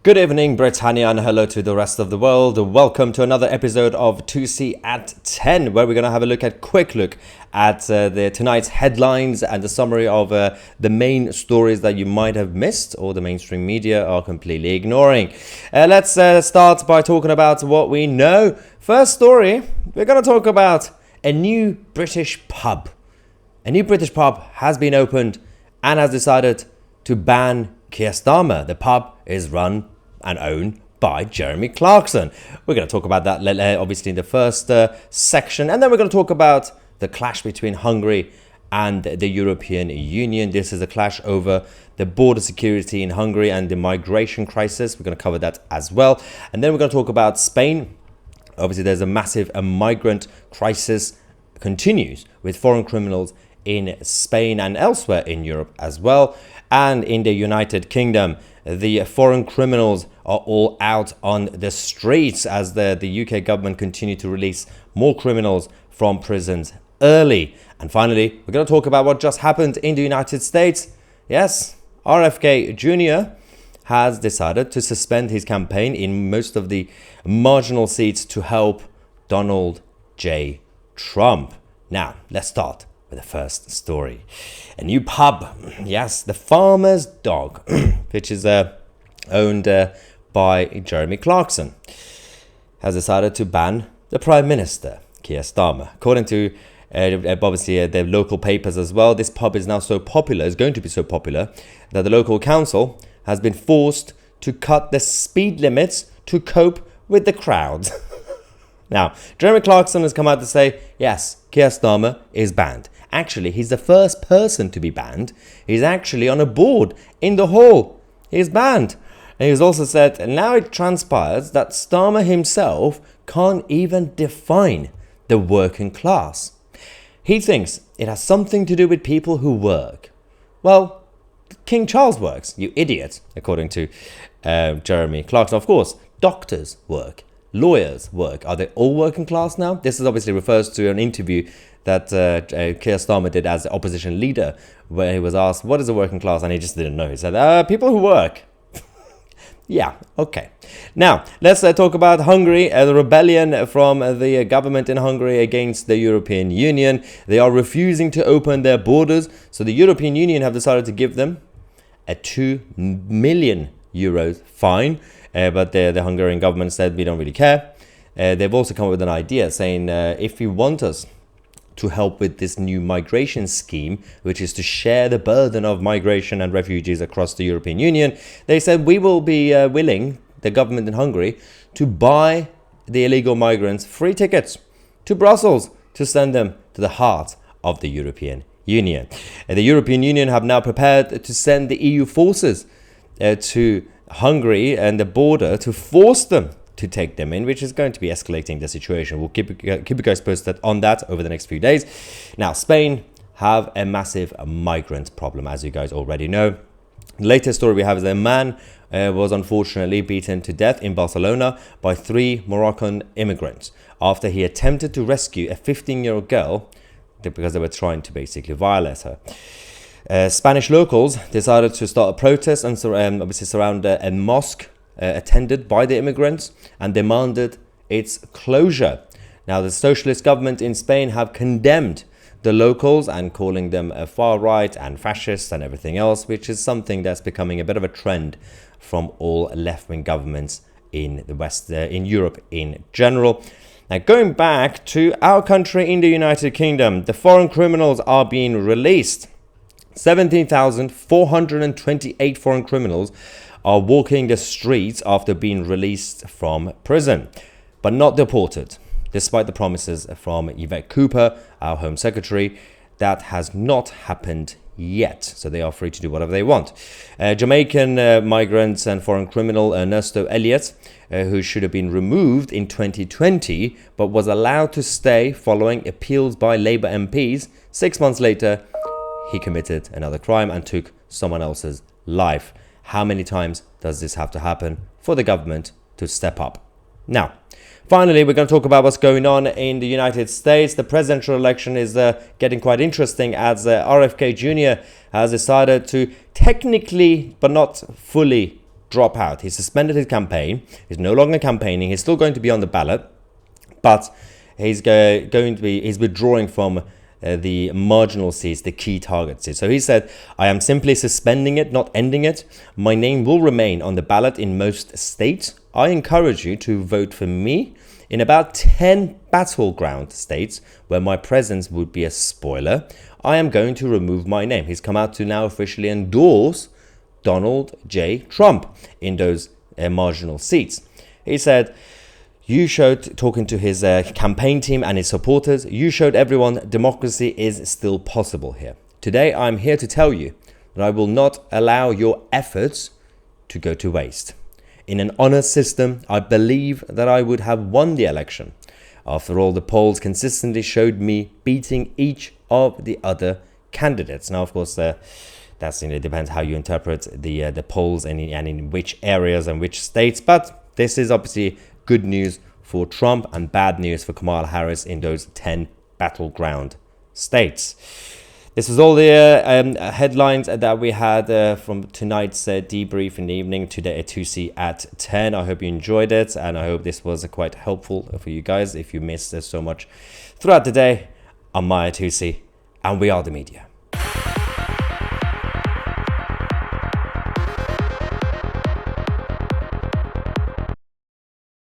Good evening, Britannia, and hello to the rest of the world. Welcome to another episode of Tousi at 10, where we're going to have a quick look at tonight's headlines and the summary of the main stories that you might have missed or the mainstream media are completely ignoring. Let's start by talking about what we know. First story, we're going to talk about a new British pub. A new British pub has been opened and has decided to ban Keir Starmer. The pub is run and owned by Jeremy Clarkson. We're going to talk about that obviously in the first section, and then we're going to talk about the clash between Hungary and the European Union. This is a clash over the border security in Hungary and the migration crisis. We're going to cover that as well. And then we're going to talk about Spain. Obviously, there's a massive migrant crisis continues with foreign criminals in Spain and elsewhere in Europe as well. And in the United Kingdom, the foreign criminals are all out on the streets as the UK government continue to release more criminals from prisons early. And finally, we're going to talk about what just happened in the United States. Yes, RFK Jr. has decided to suspend his campaign in most of the marginal seats to help Donald J. Trump. Now, let's start with the first story. A new pub, yes, the Farmer's Dog, which is owned by Jeremy Clarkson, has decided to ban the Prime Minister, Keir Starmer. According to obviously the local papers as well, this pub is now so popular, is going to be so popular, that the local council has been forced to cut the speed limits to cope with the crowd. Now, Jeremy Clarkson has come out to say, yes, Keir Starmer is banned. Actually, he's the first person to be banned. He's actually on a board in the hall. He's banned. And he's also said, and now it transpires that Starmer himself can't even define the working class. He thinks it has something to do with people who work. Well, King Charles works, you idiot, according to Jeremy Clarkson. Of course, doctors work. Lawyers work. Are they all working class now? This is obviously refers to an interview that Keir Starmer did as the opposition leader, where he was asked, what is a working class? And he just didn't know. He said, people who work. Yeah, okay. Now, let's talk about Hungary, the rebellion from the government in Hungary against the European Union. They are refusing to open their borders. So the European Union have decided to give them a 2 million euros fine. But the Hungarian government said, we don't really care. They've also come up with an idea saying, if you want us to help with this new migration scheme, which is to share the burden of migration and refugees across the European Union, they said, we will be willing, the government in Hungary, to buy the illegal migrants free tickets to Brussels to send them to the heart of the European Union. The European Union have now prepared to send the EU forces to Hungary and the border to force them to take them in, which is going to be escalating the situation. We'll keep you guys posted on that over the next few days. Now, Spain have a massive migrant problem, as you guys already know. The latest story we have is a man was unfortunately beaten to death in Barcelona by 3 Moroccan immigrants after he attempted to rescue a 15-year-old girl because they were trying to basically violate her. Spanish locals decided to start a protest and obviously surround a mosque attended by the immigrants and demanded its closure. Now, the socialist government in Spain have condemned the locals and calling them a far right and fascist and everything else, which is something that's becoming a bit of a trend from all left-wing governments in the West, in Europe in general. Now, going back to our country in the United Kingdom, the foreign criminals are being released. 17,428 foreign criminals are walking the streets after being released from prison, but not deported, despite the promises from Yvette Cooper, our Home Secretary. That has not happened yet, so they are free to do whatever they want. Jamaican migrants and foreign criminal Ernesto Elliott, who should have been removed in 2020, but was allowed to stay following appeals by Labour MPs. 6 months later, he committed another crime and took someone else's life. How many times does this have to happen for the government to step up? Now, finally, we're going to talk about what's going on in the United States. The presidential election is getting quite interesting as RFK Jr. has decided to technically, but not fully, drop out. He suspended his campaign. He's no longer campaigning. He's still going to be on the ballot, but he's he's withdrawing from the marginal seats, the key target seats. So he said, I am simply suspending it, not ending it. My name will remain on the ballot in most states. I encourage you to vote for me in about 10 battleground states where my presence would be a spoiler. I am going to remove my name. He's come out to now officially endorse Donald J. Trump in those marginal seats. He said, you showed, talking to his campaign team and his supporters, you showed everyone democracy is still possible here. Today, I'm here to tell you that I will not allow your efforts to go to waste. In an honest system, I believe that I would have won the election. After all, the polls consistently showed me beating each of the other candidates. Now, of course, that's, it depends how you interpret the polls and in which areas and which states. But this is obviously good news for Trump and bad news for Kamala Harris in those 10 battleground states. This was all the headlines that we had from tonight's debrief in the evening, today at Tousi at 10. I hope you enjoyed it, and I hope this was quite helpful for you guys if you missed so much throughout the day. I'm Maya Tousi, and we are the media.